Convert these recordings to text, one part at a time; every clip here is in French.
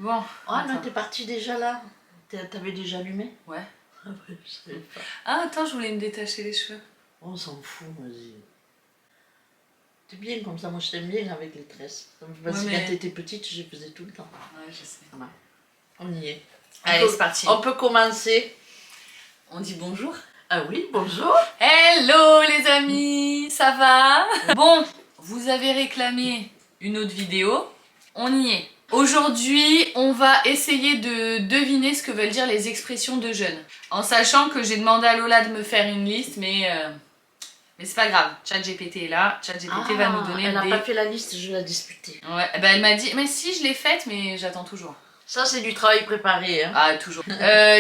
Bon. Ah non, t'es partie déjà là? T'avais déjà allumé? Ouais. Ah ouais, je savais pas. Ah attends, je voulais me détacher les cheveux. On s'en fout, vas-y. T'es bien comme ça, moi je t'aime bien avec les tresses. Parce que Ouais, mais... quand t'étais petite, je les faisais tout le temps. Ouais, je sais. Voilà. On y est. Allez, c'est parti. On peut commencer. On dit bonjour. Ah oui, bonjour. Hello les amis, ça va? Bon, vous avez réclamé une autre vidéo, on y est. Aujourd'hui, on va essayer de deviner ce que veulent dire les expressions de jeunes. En sachant que j'ai demandé à Lola de me faire une liste, mais c'est pas grave. ChatGPT est là, ChatGPT va nous donner elle n'a des... pas fait la liste, je vais la disputer. Ouais, ben elle m'a dit, mais si, je l'ai faite, mais j'attends toujours. Ça, c'est du travail préparé. Hein. Ah, toujours.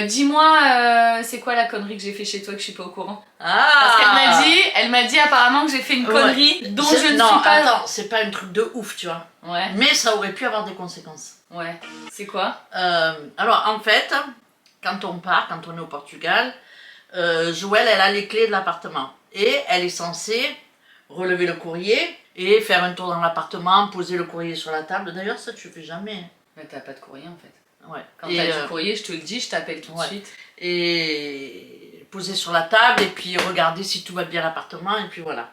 Dis-moi, c'est quoi la connerie que j'ai fait chez toi que je suis pas au courant? Parce qu'elle m'a dit apparemment que j'ai fait une connerie dont je ne suis non, pas... attends, c'est pas un truc de ouf, tu vois. Ouais. Mais ça aurait pu avoir des conséquences. Ouais. C'est quoi? Alors, en fait, quand on part, quand on est au Portugal, Joëlle, elle a les clés de l'appartement. Et elle est censée relever le courrier et faire un tour dans l'appartement, poser le courrier sur la table. D'ailleurs, ça, tu fais jamais. Mais t'as pas de courrier en fait. Ouais. Quand t'as du courrier, je te le dis, je t'appelle tout de suite. Et poser sur la table et puis regarder si tout va bien à l'appartement et puis voilà.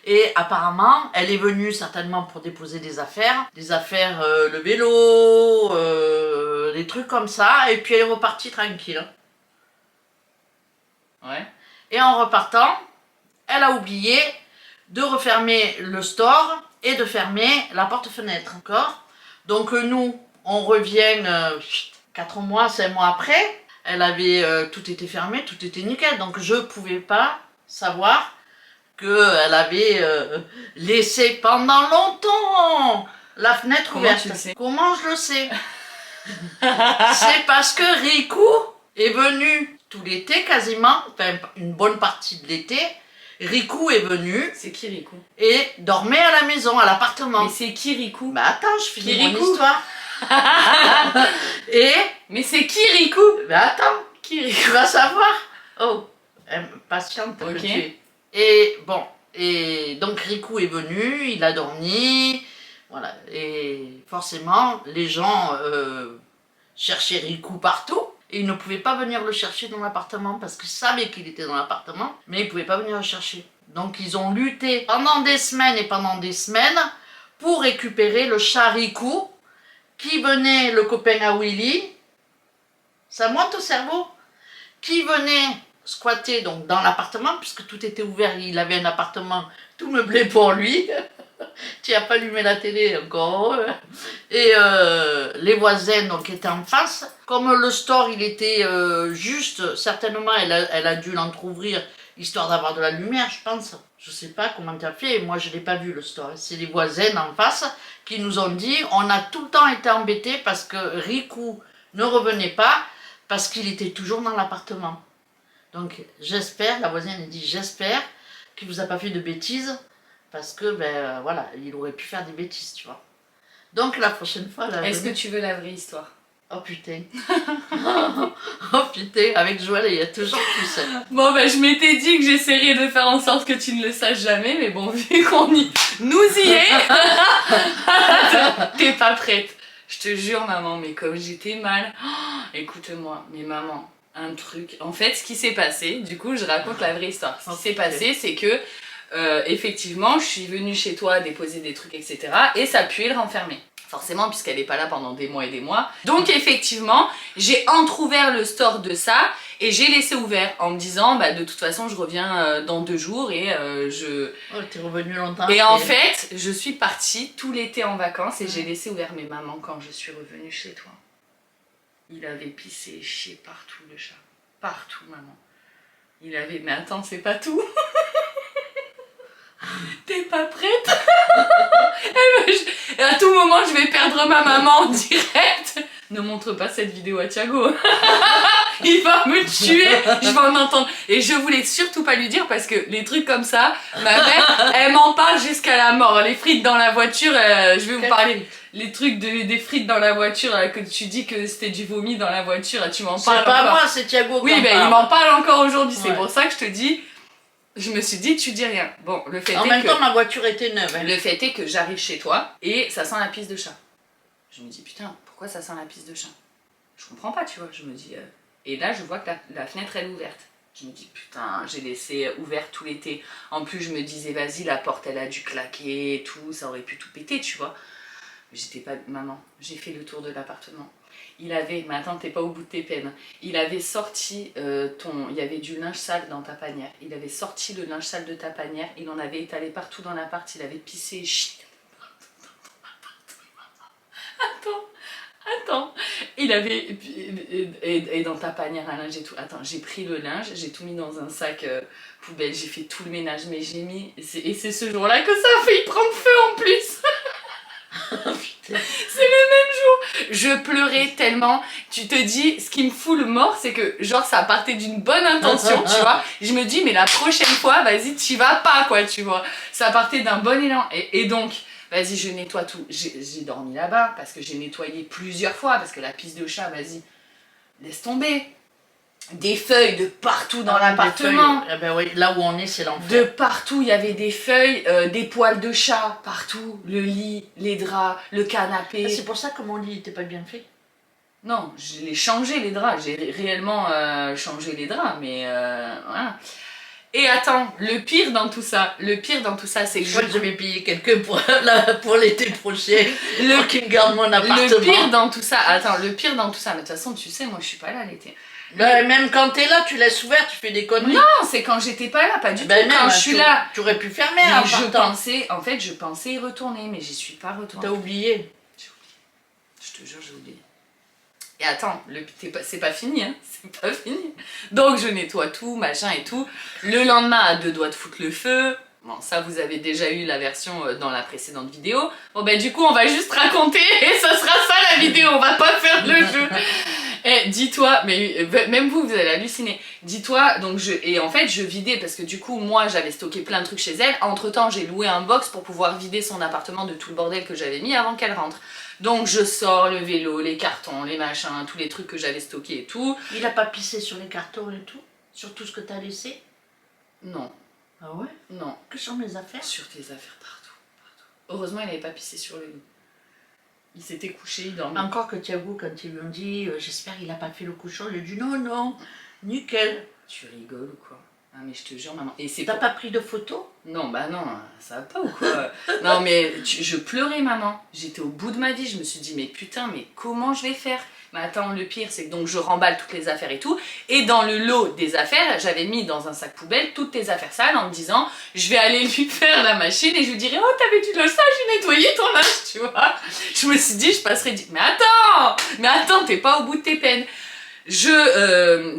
Et apparemment, elle est venue certainement pour déposer des affaires, le vélo, des trucs comme ça, et puis elle est repartie tranquille. Ouais. Et en repartant, elle a oublié de refermer le store et de fermer la porte-fenêtre encore. Donc nous, on revient 4 mois, 5 mois après, elle avait tout été fermé, tout était nickel, donc je pouvais pas savoir qu'elle avait laissé pendant longtemps la fenêtre ouverte. Comment je le sais? C'est parce que Riku est venu tout l'été quasiment, enfin une bonne partie de l'été. Riku est venu. C'est qui Riku? Et dormait à la maison, à l'appartement. Mais c'est qui Riku? Bah attends, je finis mon histoire. Et... Mais c'est qui Riku? Bah attends, qui Riku? Tu vas savoir. Oh, patiente. Ok. Et bon, et donc Riku est venu, il a dormi, voilà. Et forcément, les gens cherchaient Riku partout. Et ils ne pouvaient pas venir le chercher dans l'appartement parce qu'ils savaient qu'il était dans l'appartement, mais ils ne pouvaient pas venir le chercher. Donc ils ont lutté pendant des semaines et pendant des semaines pour récupérer le chat Riku qui venait, le copain à Willy, ça monte au cerveau, qui venait squatter donc dans l'appartement puisque tout était ouvert, il avait un appartement tout meublé pour lui. Tu n'as pas allumé la télé encore. Et les voisins donc étaient en face. Comme le store il était juste, certainement elle a dû l'entrouvrir histoire d'avoir de la lumière, je pense. Je sais pas comment tu as fait, moi je l'ai pas vu le store. C'est les voisins en face qui nous ont dit on a tout le temps été embêtés parce que Riku ne revenait pas parce qu'il était toujours dans l'appartement. Donc j'espère, la voisine a dit j'espère qu'il vous a pas fait de bêtises. Parce que, ben voilà, il aurait pu faire des bêtises, tu vois. Donc la prochaine fois... Est-ce que tu veux la vraie histoire? Oh putain. Oh putain, avec Joël, il y a toujours plus ça. Bon, ben je m'étais dit que j'essaierais de faire en sorte que tu ne le saches jamais, mais bon, vu qu'on nous y est, t'es pas prête. Je te jure, maman, mais comme j'étais mal... Oh, écoute-moi, mais maman, un truc... En fait, ce qui s'est passé, du coup, je raconte la vraie histoire. Ce qui s'est passé, c'est que... effectivement, je suis venue chez toi déposer des trucs, etc. Et ça puait le renfermer. Forcément, puisqu'elle n'est pas là pendant des mois et des mois. Donc, effectivement, j'ai entrouvert le store de ça et j'ai laissé ouvert en me disant, bah, de toute façon, je reviens dans 2 jours et je... Oh, t'es revenue longtemps. Et en fait, je suis partie tout l'été en vacances et j'ai laissé ouvert. Mais maman, quand je suis revenue chez toi, il avait pissé et chié partout, le chat. Partout, maman. Il avait... Mais attends, c'est pas tout. T'es pas prête? À tout moment, je vais perdre ma maman en direct. Ne montre pas cette vidéo à Thiago. Il va me tuer. Je vais en entendre. Et je voulais surtout pas lui dire parce que les trucs comme ça, ma mère, elle m'en parle jusqu'à la mort. Les frites dans la voiture, je vais vous parler. Les trucs des frites dans la voiture, que tu dis que c'était du vomi dans la voiture, tu m'en parles. C'est pas moi, c'est Thiago. Oui, ben il m'en parle encore aujourd'hui. C'est pour ça que je te dis. Je me suis dit, tu dis rien. Bon, le fait est que... En même temps, ma voiture était neuve. Hein. Le fait est que j'arrive chez toi et ça sent la pisse de chat. Je me dis, putain, pourquoi ça sent la pisse de chat? Je comprends pas, tu vois. Je me dis... Et là, je vois que la fenêtre, elle est ouverte. Je me dis, putain, j'ai laissé ouvert tout l'été. En plus, je me disais, vas-y, la porte, elle a dû claquer et tout. Ça aurait pu tout péter, tu vois. Mais j'étais pas... Maman, j'ai fait le tour de l'appartement. Il avait... Mais attends, t'es pas au bout de tes peines. Il avait sorti Il y avait du linge sale dans ta panière. Il avait sorti le linge sale de ta panière. Il en avait étalé partout dans l'appart. Il avait pissé et chié. Attends, il avait... Et dans ta panière à linge et tout. Attends, j'ai pris le linge, j'ai tout mis dans un sac poubelle, j'ai fait tout le ménage, mais j'ai mis... Et c'est ce jour-là que ça a failli prendre feu en plus. C'est le même jour. Je pleurais tellement. Tu te dis, ce qui me fout le mort, c'est que genre ça partait d'une bonne intention, tu vois. Je me dis, mais la prochaine fois, vas-y, t'y vas pas, quoi, tu vois. Ça partait d'un bon élan. Et donc... Vas-y, je nettoie tout. J'ai dormi là-bas parce que j'ai nettoyé plusieurs fois. Parce que la pisse de chat, vas-y, laisse tomber. Des feuilles de partout dans l'appartement. Eh ben oui, là où on est, c'est l'enfer. De partout, il y avait des feuilles, des poils de chat partout. Le lit, les draps, le canapé. Ah, c'est pour ça que mon lit n'était pas bien fait. Non, je l'ai changé les draps. J'ai réellement changé les draps, mais voilà. Et attends, le pire dans tout ça, c'est que je vais payer quelqu'un pour l'été prochain, pour qu'il me garde mon appartement. Le pire dans tout ça, mais de toute façon, tu sais, moi je suis pas là l'été. Ben, même quand t'es là, tu laisses ouvert, tu fais des conneries. Non, c'est quand j'étais pas là, pas du tout. Quand je suis là, tu aurais pu fermer. Je pensais y retourner, mais j'y suis pas retournée. T'as oublié. J'ai oublié. Je te jure, j'ai oublié. Et attends, c'est pas fini, hein, c'est pas fini. Donc je nettoie tout, machin et tout. Le lendemain, à 2 doigts de foutre le feu. Bon, ça vous avez déjà eu la version dans la précédente vidéo. Bon ben du coup, on va juste raconter et ça sera ça la vidéo, on va pas faire le jeu. Et dis-toi, mais même vous allez halluciner. Dis-toi, et en fait je vidais parce que du coup moi j'avais stocké plein de trucs chez elle. Entre temps j'ai loué un box pour pouvoir vider son appartement de tout le bordel que j'avais mis avant qu'elle rentre. Donc je sors le vélo, les cartons, les machins, tous les trucs que j'avais stockés et tout. Il a pas pissé sur les cartons et tout? Sur tout ce que t'as laissé? Non. Ah ouais? Non. Que sur mes affaires? Sur tes affaires, partout. Heureusement il n'avait pas pissé sur le lit. Il s'était couché, il dormait. Encore que Thiago, quand il me dit j'espère qu'il a pas fait le couchon, il a dit non, nickel. Tu rigoles ou quoi? Ah mais je te jure maman. Et c'est T'as pas pris de photos? Non, bah non, ça va pas ou quoi? Non mais je pleurais maman. J'étais au bout de ma vie, je me suis dit mais putain, mais comment je vais faire? Mais attends, le pire c'est que donc je remballe toutes les affaires et tout. Et dans le lot des affaires, j'avais mis dans un sac poubelle toutes tes affaires sales en me disant je vais aller lui faire la machine et je lui dirai oh t'avais du linge sale, j'ai nettoyé ton linge, tu vois. Je me suis dit je passerai mais attends, t'es pas au bout de tes peines.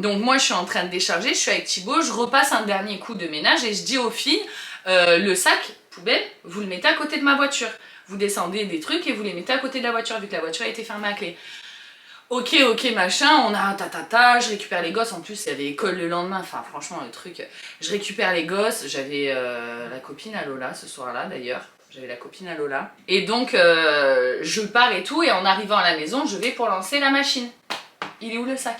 Donc moi je suis en train de décharger, je suis avec Thibaut, je repasse un dernier coup de ménage et je dis aux filles, le sac poubelle, vous le mettez à côté de ma voiture. Vous descendez des trucs et vous les mettez à côté de la voiture vu que la voiture a été fermée à clé. Ok, machin, on a un je récupère les gosses, en plus il y avait école le lendemain, enfin franchement le truc, je récupère les gosses, j'avais la copine à Lola ce soir-là d'ailleurs. J'avais la copine à Lola. Et donc, je pars et tout, et en arrivant à la maison, je vais pour lancer la machine. Il est où le sac?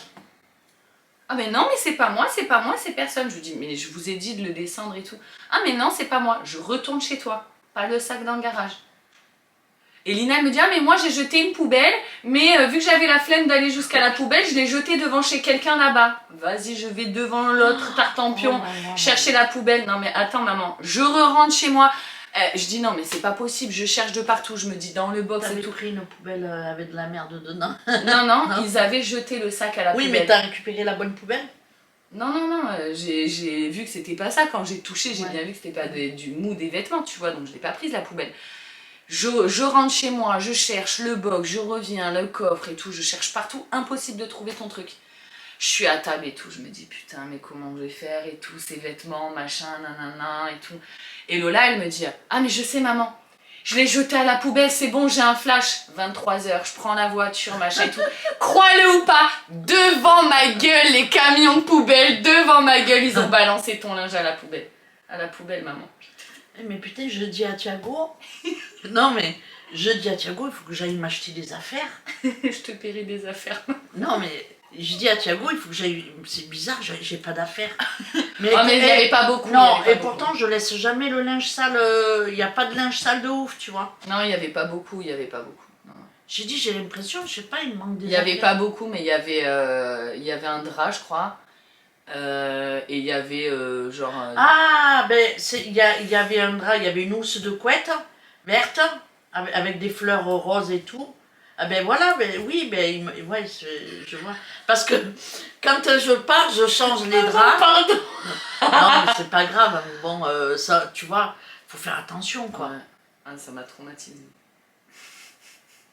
Ah mais non, mais c'est pas moi, c'est personne. Je lui dis, mais je vous ai dit de le descendre et tout. Ah mais non, c'est pas moi, je retourne chez toi. Pas le sac dans le garage. Et Lina elle me dit, ah mais moi j'ai jeté une poubelle, mais vu que j'avais la flemme d'aller jusqu'à la poubelle, je l'ai jeté devant chez quelqu'un là-bas. Vas-y, je vais devant l'autre tartempion, chercher la poubelle. Non mais attends maman, je rentre chez moi. Je dis non mais c'est pas possible, je cherche de partout, je me dis dans le box et tout. T'avais pris une poubelle avec de la merde dedans? Non, ils avaient jeté le sac à la poubelle. Oui mais t'as récupéré la bonne poubelle? Non, j'ai vu que c'était pas ça, quand j'ai touché j'ai bien vu que c'était pas du mou des vêtements, tu vois, donc je l'ai pas prise la poubelle. Je rentre chez moi, je cherche le box, je reviens, le coffre et tout, je cherche partout, impossible de trouver ton truc. Je suis à table et tout, je me dis putain mais comment je vais faire et tout, ces vêtements, machin, nanana et tout. Et Lola elle me dit ah mais je sais maman, je l'ai jeté à la poubelle, c'est bon j'ai un flash. 23h, je prends la voiture, machin et tout. Crois-le ou pas, devant ma gueule, les camions de poubelle, devant ma gueule, ils ont balancé ton linge à la poubelle. À la poubelle maman. Mais putain je dis à Thiago, non mais je dis à Thiago il faut que j'aille m'acheter des affaires. Je te paierai des affaires. Non mais... Je dis à Thiago, il faut que j'aille. C'est bizarre, j'ai pas d'affaires. Mais il n'y avait pas beaucoup. Non, et pourtant, je laisse jamais le linge sale. Il n'y a pas de linge sale de ouf, tu vois. Non, il n'y avait pas beaucoup, Non. J'ai dit, j'ai l'impression, je sais pas, il me manque des Il n'y avait affaires. pas beaucoup, mais il y avait un drap, je crois. Et il y avait genre... Ah, ben, il y avait un drap, il y avait une housse de couette verte, avec des fleurs roses et tout. Ah ben voilà, ben oui, ben, ouais, je vois. Parce que quand je pars, je change les draps. Pardon. Non, mais c'est pas grave, hein, bon, ça, tu vois, faut faire attention, quoi. Ouais. Ah, ça m'a traumatisée.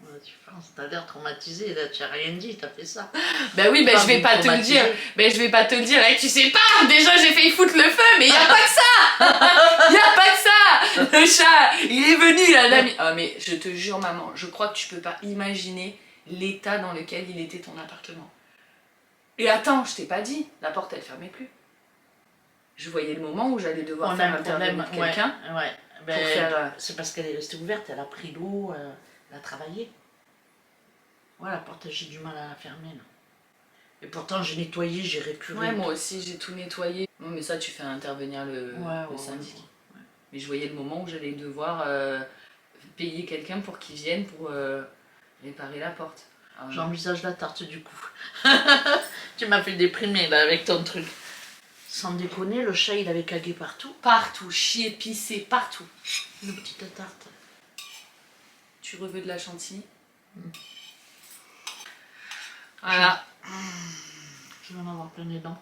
Ouais, tu penses, t'as l'air traumatisé, là, tu n'as rien dit, t'as fait ça. Ben oui, ben je vais pas te le dire. Ben je vais pas te le dire. Tu sais pas, déjà j'ai failli foutre le feu, mais y a pas que ça. Y a pas que ça. Le chat, il est venu là, l'ami. Ah mais je te jure maman, je crois que tu peux pas imaginer l'état dans lequel il était ton appartement. Et attends, je t'ai pas dit, la porte elle fermait plus. Je voyais le moment où j'allais devoir faire intervenir quelqu'un. Ouais. Ben, pour faire... c'est parce qu'elle est restée ouverte, elle a pris l'eau, elle a travaillé. Ouais, la porte, j'ai du mal à la fermer, là. Et pourtant, j'ai nettoyé, j'ai répuré. Ouais, moi aussi, j'ai tout nettoyé. Non, mais ça, tu fais intervenir le syndic. Ouais. Mais je voyais le moment où j'allais devoir payer quelqu'un pour qu'il vienne pour réparer la porte. J'envisage la tarte, du coup. Tu m'as fait déprimer, là, avec ton truc. Sans déconner, le chat, il avait cagué partout. Partout, chier, pisser, partout. Une petite tarte. Tu reveux de la chantilly. Voilà. Je vais en avoir plein les dents.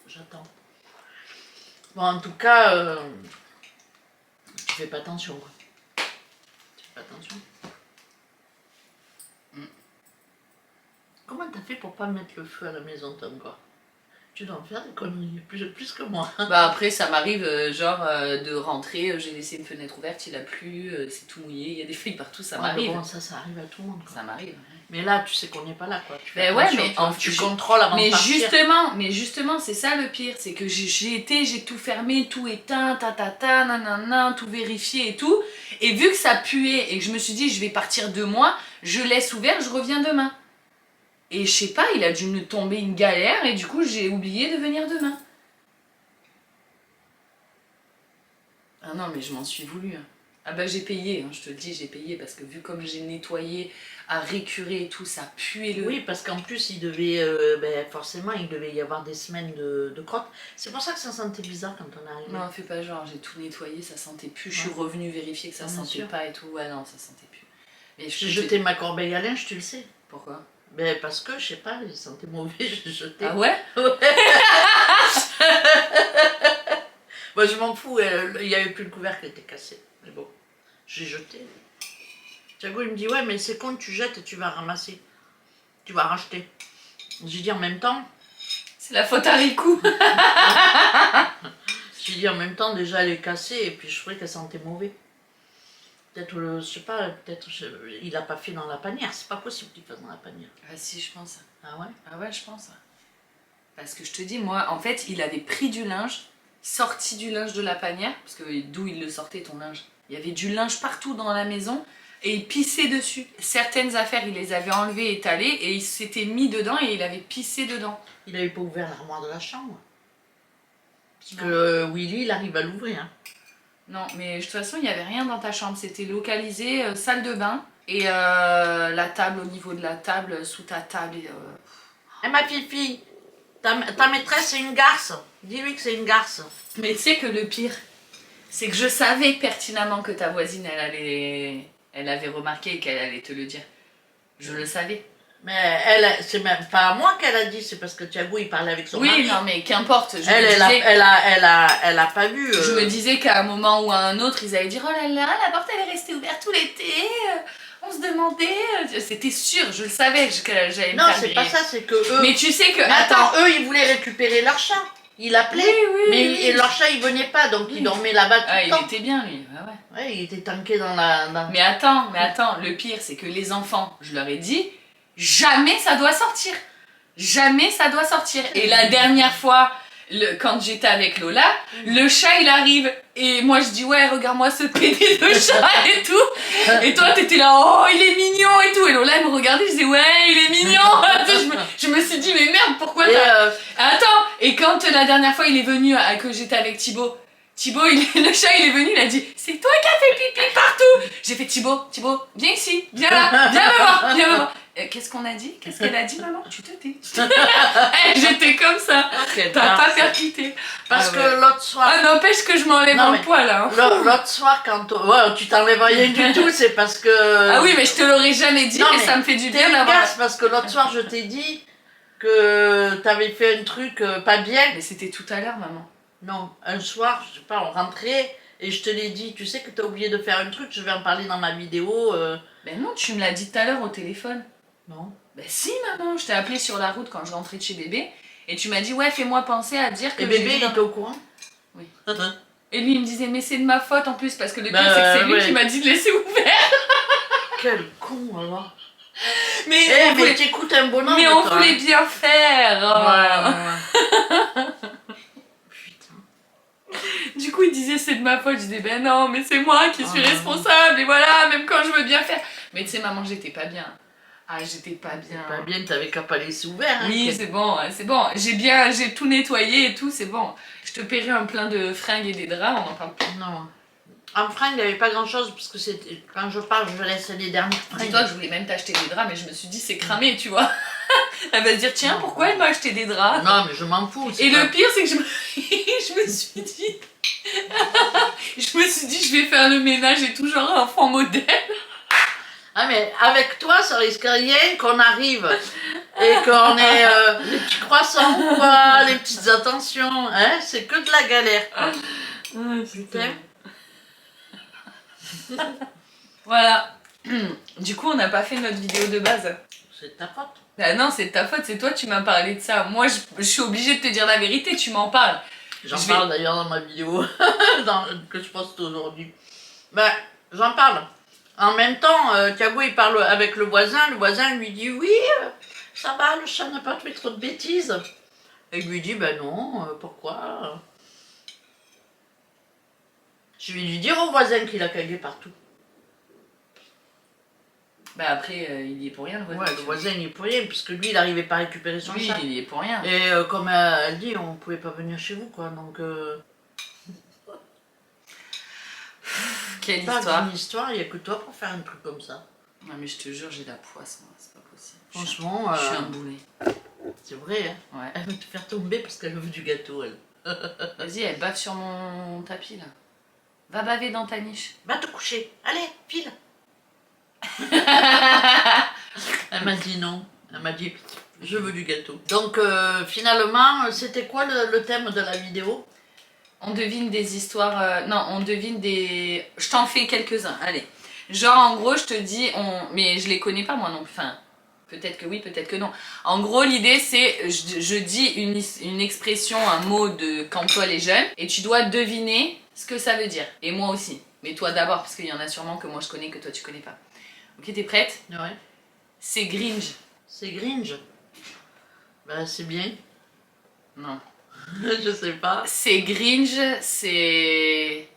J'attends. Bon, en tout cas, tu fais pas attention, quoi. Tu fais pas attention. Comment t'as fait pour pas mettre le feu à la maison, toi, encore? Tu dois en faire des conneries, plus que moi. Bah après, ça m'arrive, de rentrer, j'ai laissé une fenêtre ouverte, il a plu, c'est tout mouillé, il y a des feuilles partout, ça m'arrive. Bon, ça arrive à tout le monde, quoi. Ça m'arrive. Mais là, tu sais qu'on n'est pas là, quoi. Tu Ben ouais, mais tu contrôles avant de partir. Mais justement, c'est ça le pire, c'est que j'ai tout fermé, tout éteint, nanana, tout vérifié et tout. Et vu que ça puait et que je me suis dit, je vais partir 2 mois, je laisse ouvert, je reviens demain. Et je sais pas, il a dû me tomber une galère et du coup, j'ai oublié de venir demain. Ah non, mais je m'en suis voulu. Ah bah j'ai payé, je te le dis, j'ai payé parce que vu comme j'ai nettoyé, à récurer et tout, ça puait le... Oui, parce qu'en plus, il devait, forcément, il devait y avoir des semaines de crottes. C'est pour ça que ça sentait bizarre quand on est arrivé. Non, fais pas genre, j'ai tout nettoyé, ça sentait plus. Je suis revenue vérifier que ça sentait pas et tout. Ouais, non, ça sentait plus. J'ai jeté ma corbeille à linge, tu le sais. Pourquoi? Ben parce que, je sais pas, il sentait mauvais, je l'ai jeté. Ah ouais? Moi, je m'en fous, il n'y avait plus le couvercle qui était cassé. Mais bon, j'ai jeté. Thiago, il me dit, ouais, mais c'est con, tu jettes, tu vas ramasser. Tu vas racheter. J'ai dit en même temps... C'est la faute à Riku. J'ai dit en même temps, déjà, elle est cassée, et puis je trouvais qu'elle sentait mauvais. Peut-être, je sais pas, il a pas fait dans la panière. C'est pas possible qu'il fasse dans la panière. Ah si, je pense. Ah ouais? Ah ouais, je pense. Parce que je te dis, moi, en fait, il avait pris du linge, sorti du linge de la panière, parce que d'où il le sortait, ton linge? Il y avait du linge partout dans la maison, et il pissait dessus. Certaines affaires, il les avait enlevées, étalées, et il s'était mis dedans, et il avait pissé dedans. Il avait pas ouvert l'armoire de la chambre. Parce que Willy, il arrive à l'ouvrir. Hein. Non, mais de toute façon, il n'y avait rien dans ta chambre. C'était localisé salle de bain et la table, au niveau de la table, sous ta table. Et ma fifi, ta maîtresse, c'est une garce. Dis-lui que c'est une garce. Mais tu sais que le pire, c'est que je savais pertinemment que ta voisine, elle avait remarqué et qu'elle allait te le dire. Je le savais. Mais elle, c'est même pas à moi qu'elle a dit, c'est parce que Thiago, il parlait avec son mari. Oui, non, mais qu'importe. Elle a pas vu. Je me disais qu'à un moment ou à un autre, ils allaient dire, oh là là, la porte, elle est restée ouverte tout l'été. On se demandait. C'était sûr, je le savais que j'allais me faire Non, c'est pas ça, c'est que eux... Mais tu sais que... Mais attends, eux, ils voulaient récupérer leur chat. Il appelait, mais oui. Et leur chat, il venait pas, donc il dormait là-bas tout le temps. Il était bien, lui. Ouais, il était tanké dans la... Mais attends, le pire, c'est que les enfants, je leur ai dit, jamais ça doit sortir. Jamais ça doit sortir. Et la dernière fois, quand j'étais avec Lola, le chat, il arrive. Et moi, je dis, ouais, regarde-moi ce pédé de chat et tout. Et toi, t'étais là, oh, il est mignon et tout. Et Lola, elle me regardait, je disais, ouais, il est mignon. je me suis dit, mais merde, pourquoi t'as... Attends, et quand la dernière fois, il est venu, que j'étais avec Thibaut Thibaut, le chat, il est venu, il a dit, c'est toi qui as fait pipi partout. J'ai fait, Thibaut, viens ici, viens là, viens me voir, viens me voir. Qu'est-ce qu'on a dit? Qu'est-ce qu'elle a dit, maman? Tu te tais. J'étais comme ça. T'as pas percuté. Parce que l'autre soir... Ah, n'empêche que je m'enlève un poil, là. L'autre soir, quand... Ouais, tu t'enlèves rien du tout, c'est parce que... Ah oui, mais je te l'aurais jamais dit, mais ça me fait du bien d'avoir... parce que l'autre soir, je t'ai dit que t'avais fait un truc pas bien. Mais c'était tout à l'heure, maman. Non, un soir, je sais pas, on rentrait et je te l'ai dit, tu sais que t'as oublié de faire un truc, je vais en parler dans ma vidéo. Ben non, tu me l'as dit tout à l'heure au téléphone. Non. Ben si, maman, je t'ai appelé sur la route quand je rentrais de chez bébé et tu m'as dit, ouais, fais-moi penser à dire que... Et bébé, il était au courant? Oui. Et lui, il me disait, mais c'est de ma faute en plus, parce que le pire, c'est que c'est lui qui m'a dit de laisser ouvert. Quel con, alors. Mais t'écoutes un bonhomme. Mais on voulait bien faire. Ouais. Putain. Du coup, il disait, c'est de ma faute. Je disais, ben non, mais c'est moi qui suis responsable. Et voilà, même quand je veux bien faire. Mais tu sais, maman, j'étais pas bien. Ah, j'étais pas bien. Pas bien, t'avais qu'à pas laisser ouvert. Hein, oui, c'est bon, c'est bon. J'ai tout nettoyé et tout, c'est bon. Je te paierai un plein de fringues et des draps, on en parle plus. Non. En fringues, il n'y avait pas grand chose, parce que quand je parle, je laisse les dernières fringues. Dis-toi que je voulais même t'acheter des draps, mais je me suis dit, c'est cramé, tu vois. Elle va se dire, tiens, pourquoi elle m'a acheté des draps? Non, mais je m'en fous. Et le pire, c'est que je me suis dit, je vais faire le ménage et tout, genre un enfant modèle. Ah, mais avec toi, ça risque rien qu'on arrive et qu'on ait les petits croissants ou pas, les petites attentions. Hein, c'est que de la galère, quoi. Putain. Voilà. Du coup, on n'a pas fait notre vidéo de base. C'est ta faute. Ah non, c'est de ta faute, c'est toi, tu m'as parlé de ça. Moi, je suis obligée de te dire la vérité, tu m'en parles. J'en parle d'ailleurs dans ma vidéo que je poste aujourd'hui. Ben, j'en parle. En même temps, Thiago, il parle avec le voisin lui dit oui, ça va, le chat n'a pas fait trop de bêtises. Et il lui dit, ben non, pourquoi? Je vais lui dire au voisin qu'il a cagué partout. Bah après, il y est pour rien, le voisin. Ouais, le voisin, il y est pour rien, puisque lui, il n'arrivait pas à récupérer son chat. Oui, il y est pour rien. Et comme elle dit, on pouvait pas venir chez vous, quoi, donc... Quelle pas histoire. une histoire, il n'y a que toi pour faire un truc comme ça. Non mais je te jure, j'ai la poisse, moi, c'est pas possible. Franchement... Je suis un boulet. C'est vrai, hein. Ouais. Elle veut te faire tomber parce qu'elle veut du gâteau, elle. Vas-y, elle bave sur mon tapis, là. Va baver dans ta niche. Va te coucher, allez, file. Elle m'a dit non. Elle m'a dit, je veux du gâteau. Donc, finalement, c'était quoi le thème de la vidéo? On devine des histoires... non, on devine des... Je t'en fais quelques-uns, allez. Genre, en gros, je te dis... Mais je les connais pas, moi, non. Enfin, peut-être que oui, peut-être que non. En gros, l'idée, c'est... Je dis une expression, un mot de quand Paul est jeune, et tu dois deviner ce que ça veut dire. Et moi aussi. Mais toi d'abord, parce qu'il y en a sûrement que moi je connais, que toi tu connais pas. Ok, t'es prête? Ouais. C'est Gringe. C'est Gringe. Bah, c'est bien. Non. Je sais pas. C'est Gringe, c'est...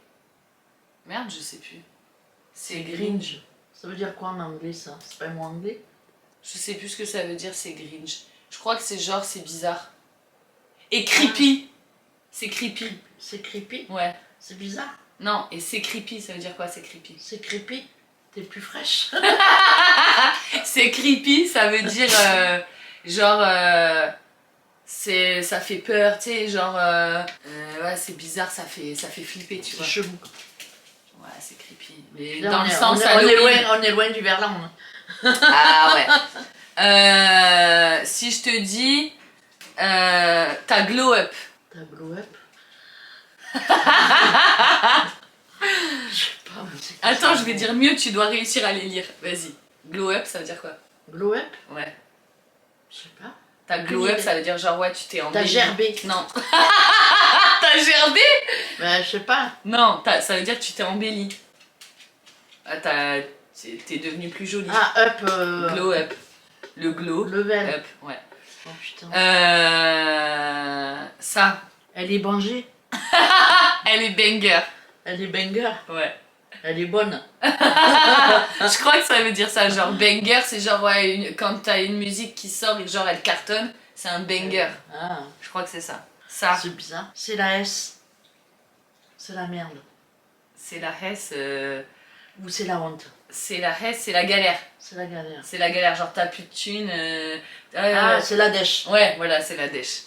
Merde, je sais plus. C'est Gringe. Ça veut dire quoi en anglais, ça? C'est pas un mot anglais? Je sais plus ce que ça veut dire, c'est Gringe. Je crois que c'est genre, c'est bizarre. Et creepy. C'est creepy. C'est creepy? Ouais. C'est bizarre? Non, et c'est creepy, ça veut dire quoi, c'est creepy? C'est creepy? T'es plus fraîche? C'est creepy, ça veut dire genre ça fait peur, tu sais, genre ouais, c'est bizarre, ça fait flipper, tu vois. C'est chelou. Ouais, c'est creepy. Mais Là, dans le sens on est loin du verlan. Ah ouais. Si je te dis t'as glow up. T'as glow up? Je sais pas. Attends, je vais dire mieux, tu dois réussir à les lire. Vas-y. Glow up, ça veut dire quoi? Glow up? Ouais. Je sais pas. T'as glow up, ça veut dire genre ouais, tu t'es embelli. T'as gerbé? Non. T'as gerbé? Bah, je sais pas. Non, ça veut dire que tu t'es embelli. Ah, t'es devenu plus jolie. Ah, up. Glow up. Le glow Level. up, ouais. Oh putain. Ça. Elle est bangée. Elle est banger. Elle est banger. Ouais. Elle est bonne. Je crois que ça veut dire ça, genre banger, c'est genre ouais, quand t'as une musique qui sort et que genre elle cartonne, c'est un banger. Ah. Je crois que c'est ça. Ça. C'est bizarre. C'est la S. C'est la merde. C'est la hesse. Ou c'est la honte. C'est la hesse, c'est la galère. C'est la galère. C'est la galère, genre t'as plus de thunes. Ah, c'est la dèche. Ouais, voilà, c'est la dèche.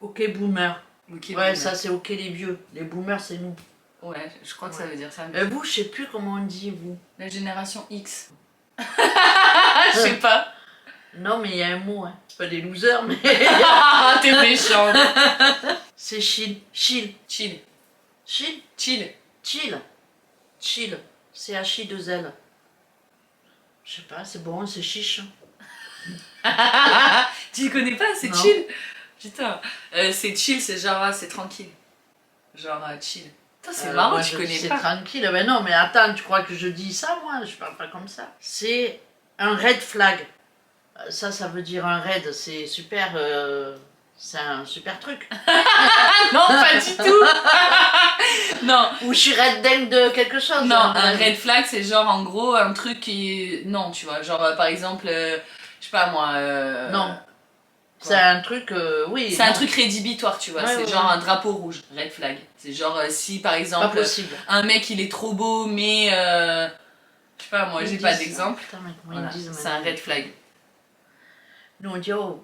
Ok, boomer. Ok, Ouais, boomer. ça c'est ok les vieux. Les boomers, c'est nous. Ouais, je crois que ça veut dire ça. Vous, je sais plus comment on dit, vous. La génération X. Je sais pas. Non, mais il y a un mot, hein. C'est pas des losers, mais. Ah, t'es méchante. C'est chill. Chill. Chill. Chill. Chill. Chill. Chill. C-H-I-2-L. Je sais pas, c'est bon, c'est chiche. Tu connais pas, c'est Non. chill. Putain. C'est chill, c'est genre, ah, c'est tranquille. Genre, chill. Putain, c'est marrant, moi, tu je connais dis c'est pas. tranquille. Ben non, mais attends, tu crois que je dis ça, moi? Je parle pas comme ça. C'est un red flag. Ça veut dire un red, c'est super. C'est un super truc. Non, pas du tout. Non. Ou je suis red dingue de quelque chose. Non, hein. un red flag, c'est genre en gros un truc qui. Non, tu vois, genre par exemple, je sais pas moi. Non. C'est un truc, oui. C'est un truc rédhibitoire, tu vois. Ouais, c'est ouais, genre ouais. un drapeau rouge, red flag. C'est genre si par Pas exemple possible. un mec il est trop beau, mais je sais pas moi, j'ai pas d'exemple. Putain, mec, moi, Voilà, ils me disent, c'est un red flag. Nous, on dit, oh,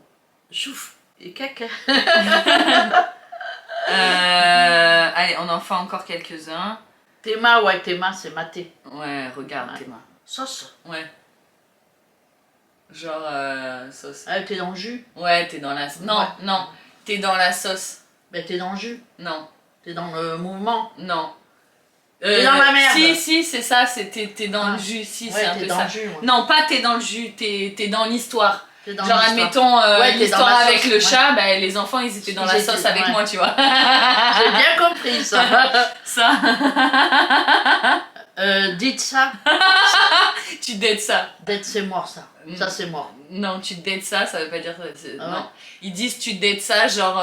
chouf et caca. Allez, on en fait encore quelques-uns. Théma, ouais, théma, c'est maté. Ouais, regarde Ouais. tes mains. Sauce. Ouais. Genre sauce. Ah, t'es dans le jus. Ouais, t'es dans la. Non, Ouais. non, t'es dans la sauce. Ben, t'es dans le jus. Non, T'es dans le mouvement. non. T'es dans la merde. Si, c'est ça, t'es dans Ah. le jus, si, Ouais, c'est un t'es peu dans ça. le jus, moi. Non, pas t'es dans le jus, t'es dans l'histoire. T'es dans Genre, l'histoire. admettons, Ouais, t'es dans l'histoire la avec sauce, le ouais. chat, bah, les enfants, ils étaient dans la Ils sauce étaient- avec ouais. moi, tu vois. J'ai bien compris ça. Ça, Dites ça. tu dates ça. D'être, c'est mort, ça. Ça, c'est mort. Non, tu dates ça, ça veut pas dire... Ah non. ouais. Ils disent tu dates ça, genre...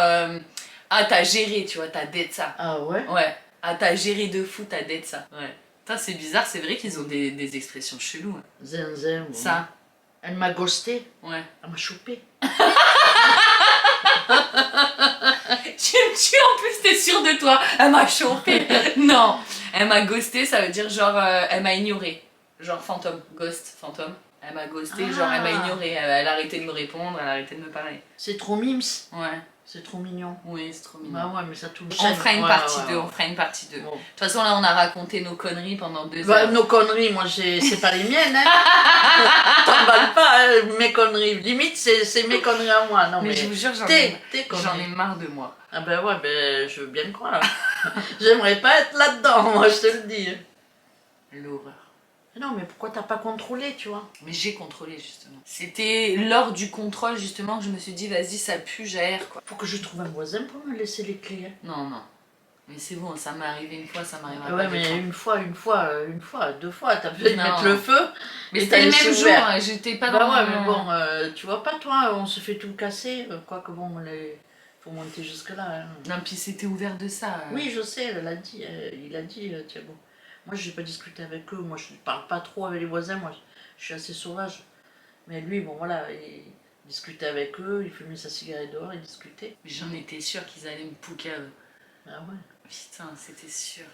ah, t'as géré, tu vois, t'as date ça. Ah ouais. Ouais. Ah, t'as géré de fou, t'as date ça. Ouais. Putain, c'est bizarre, c'est vrai qu'ils ont des expressions cheloues. Hein. Zinzin. Ouais. Ça, Elle m'a ghosté. ouais. Elle m'a chopé. Tu me tues en plus, t'es sûre de toi. Elle m'a chopé. Non, elle m'a ghosté, ça veut dire genre elle m'a ignoré. Genre fantôme, ghost, fantôme. Elle m'a ghosté, genre elle m'a ignoré. Elle a arrêté de me répondre, elle a arrêté de me parler. C'est trop mimes. Ouais, C'est trop mignon. oui, c'est trop mignon. Bah ouais, mais ça tout le On fera une Ouais, partie ouais, 2, ouais. on fera une partie 2. De Bon. toute façon, là, on a raconté nos conneries pendant 2 Bah, heures. nos conneries, moi, c'est pas les miennes, hein. T'emballes pas, hein, mes conneries. Limite, c'est mes conneries à moi. Non, mais mais je vous jure, j'en tes ai conneries. marre de moi. Ah ben ouais, ben, je veux bien le croire. J'aimerais pas être là-dedans, moi, je te le dis. L'horreur. Non, mais pourquoi t'as pas contrôlé, tu vois? Mais j'ai contrôlé, justement. C'était lors du contrôle, justement, que je me suis dit, vas-y, ça pue, j'aère, quoi. Faut que je trouve un voisin pour me laisser les clés. Hein. Non, non. Mais c'est bon, ça m'est arrivé une fois, ça m'arrivera Ouais, pas mais deux fois. une fois, 2 fois, t'as fait Non. mettre le feu. Mais et c'était t'as le laissé même jour, ouvert. hein, j'étais pas Bah dans ouais, mon- mais bon, tu vois pas, toi, on se fait tout casser. Quoique bon, faut monter jusque-là. Hein. Non, puis c'était ouvert de ça. Oui, je sais, elle l'a dit, il a dit, tiens bon. Moi, j'ai pas discuté avec eux, moi, je parle pas trop avec les voisins, moi, je suis assez sauvage. Mais lui, bon, voilà, il discutait avec eux, il fumait sa cigarette dehors, il discutait. Mais j'en étais sûre qu'ils allaient me pouquer. Ah ouais. Putain, c'était sûr.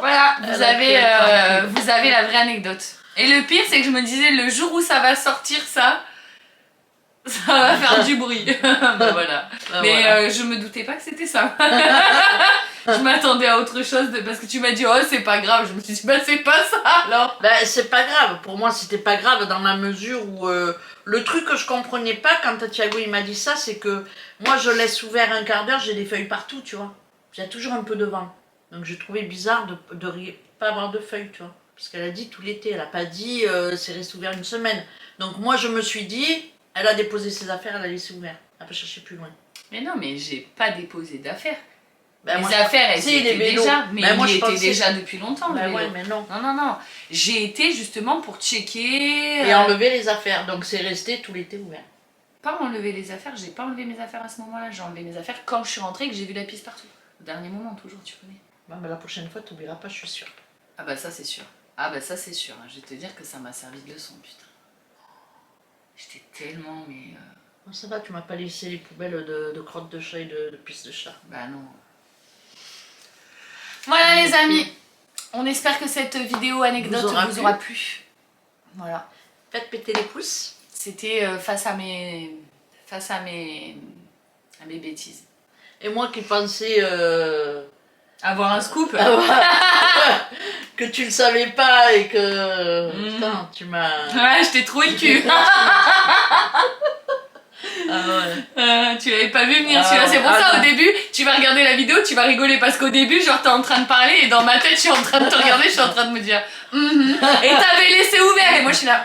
Voilà, Elle a pris vous avez la vraie anecdote. Et le pire, c'est que je me disais, le jour où ça va sortir, ça va faire du bruit. Bah voilà. Ah, Mais voilà. je me doutais pas que c'était ça. Je m'attendais à autre chose parce que tu m'as dit, oh, c'est pas grave. Je me suis dit, bah, c'est pas ça alors. Ben, c'est pas grave, pour moi, c'était pas grave dans la mesure où le truc que je comprenais pas quand Thiago il m'a dit ça, c'est que moi, je laisse ouvert un quart d'heure, j'ai des feuilles partout, tu vois. Il y a toujours un peu de vent. Donc, j'ai trouvé bizarre de pas avoir de feuilles, tu vois. Parce qu'elle a dit tout l'été, elle a pas dit c'est resté ouvert une semaine. Donc, moi, je me suis dit, elle a déposé ses affaires, elle a laissé ouvert. Elle a pas cherché plus loin. Mais non, mais j'ai pas déposé d'affaires. Ben, Les moi, affaires, elles Si, étaient les vélos. déjà. Mais Ben, moi, il je était pensais- déjà depuis longtemps, le Ben vélo. ouais, mais non. Non, non, non. J'ai été justement pour checker. Et enlever les affaires, donc c'est resté tout l'été ouvert. Pas enlever les affaires, j'ai pas enlevé mes affaires à ce moment-là. J'ai enlevé mes affaires quand je suis rentrée et que j'ai vu la piste partout. Au dernier moment, toujours, tu connais. Ben, ben, la prochaine fois, t'oublieras pas, je suis sûre. Ah bah ça, c'est sûr. Ah bah ça, c'est sûr. Je vais te dire que ça m'a servi de leçon, putain. J'étais tellement, mais. Non, ça va, tu m'as pas laissé les poubelles de crottes de chat et de pistes de chat. Bah non. Voilà les amis, on espère que cette vidéo anecdote vous aura plu. Voilà. Faites péter les pouces. C'était face à mes bêtises. Et moi qui pensais avoir un scoop. Que tu le savais pas et que putain, tu m'as. Ouais, je t'ai troué le cul. Tu l'avais pas vu venir celui-là, c'est pour ça au début tu vas regarder la vidéo, tu vas rigoler parce qu'au début genre t'es en train de parler et dans ma tête je suis en train de te regarder, je suis en train de me dire et t'avais laissé ouvert et moi je suis là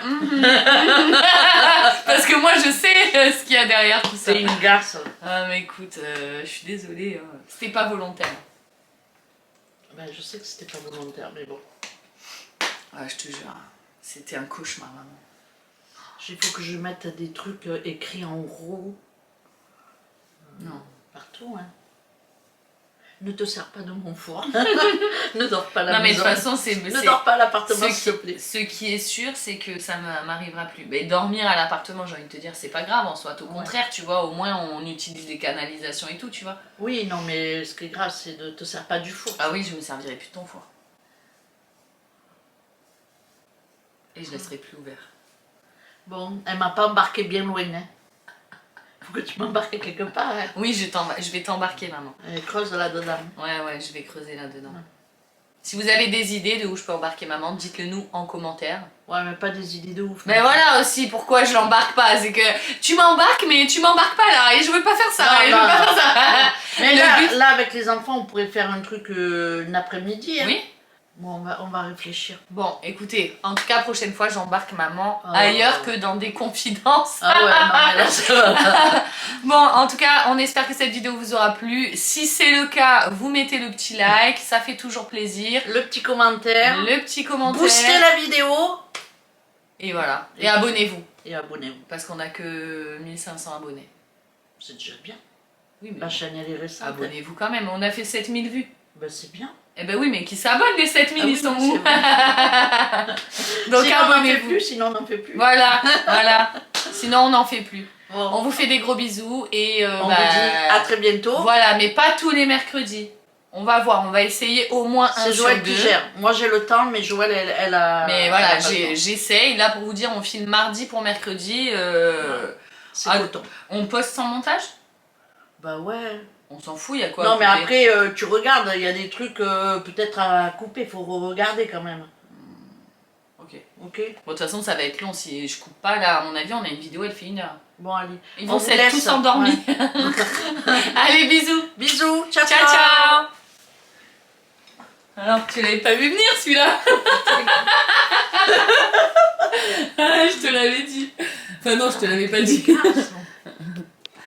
parce que moi je sais ce qu'il y a derrière tout ça. C'est une garce. Ah mais écoute, je suis désolée, c'était pas volontaire. Ben, je sais que c'était pas volontaire mais bon. Ouais, je te jure, c'était un cauchemar maman. Il faut que je mette des trucs écrits en gros. Non. Partout, hein. Ne te sers pas de mon four. Ne dors pas à la maison. Non mais de toute façon, ne dors pas à l'appartement s'il te plaît. Ce qui est sûr, c'est que ça m'arrivera plus. Mais dormir à l'appartement, j'ai envie de te dire, c'est pas grave en soi. Au contraire, tu vois, au moins on utilise des canalisations et tout, tu vois. Oui, non mais ce qui est grave, c'est de te servir pas du four. Ah oui, je me servirai plus de ton four. Et je laisserai plus ouvert. Bon, elle m'a pas embarqué bien loin, hein. Faut que tu m'embarques quelque part, hein. Oui, je vais t'embarquer, maman. Creuse là-dedans. Ouais, je vais creuser là-dedans. Ouais. Si vous avez des idées de où je peux embarquer maman, dites-le nous en commentaire. Ouais, mais pas des idées de ouf. Mais voilà aussi pourquoi je l'embarque pas, c'est que tu m'embarques mais tu m'embarques pas là et je veux pas faire ça. Non, je veux pas faire ça. Mais là, avec les enfants, on pourrait faire un truc un après-midi, hein. Oui. Bon, on va réfléchir. Bon, écoutez, en tout cas, prochaine fois, j'embarque maman ailleurs que dans des confidences. Ah ouais, non, mais là, ça va. Bon, en tout cas, on espère que cette vidéo vous aura plu. Si c'est le cas, vous mettez le petit like, ça fait toujours plaisir. Le petit commentaire. Le petit commentaire. Boostez la vidéo. Et voilà. Et abonnez-vous. Et abonnez-vous. Parce qu'on a que 1500 abonnés. C'est déjà bien. Oui, mais la chaîne, elle est récente. abonnez-vous quand même, on a fait 7000 vues. Ben, c'est bien. Eh ben oui, mais qui s'abonnent les 7000, ils sont où? Donc abonnez-vous. Sinon on n'en fait plus. Voilà, voilà. Sinon on n'en fait plus. Bon. On vous fait des gros bisous et on vous dit à très bientôt. Voilà, mais pas tous les mercredis. On va voir, on va essayer au moins un sur Joël deux. Qui gère. Moi j'ai le temps, mais Joël elle a. Mais voilà, j'essaye. Là pour vous dire, on filme mardi pour mercredi. C'est coton. On poste sans montage? Bah ouais. On s'en fout, il y a quoi? Non, mais après, tu regardes, il y a des trucs peut-être à couper, faut regarder quand même. Ok. Ok. Bon, de toute façon, ça va être long si je coupe pas. Là, à mon avis, on a une vidéo, elle fait 1 heure. Bon, allez. Ils vont s'être tous endormis. Ouais. Allez, bisous. Bisous. Ciao, ciao. Ciao. Alors, tu l'avais pas vu venir celui-là. Je te l'avais dit. Enfin non, je te l'avais pas dit.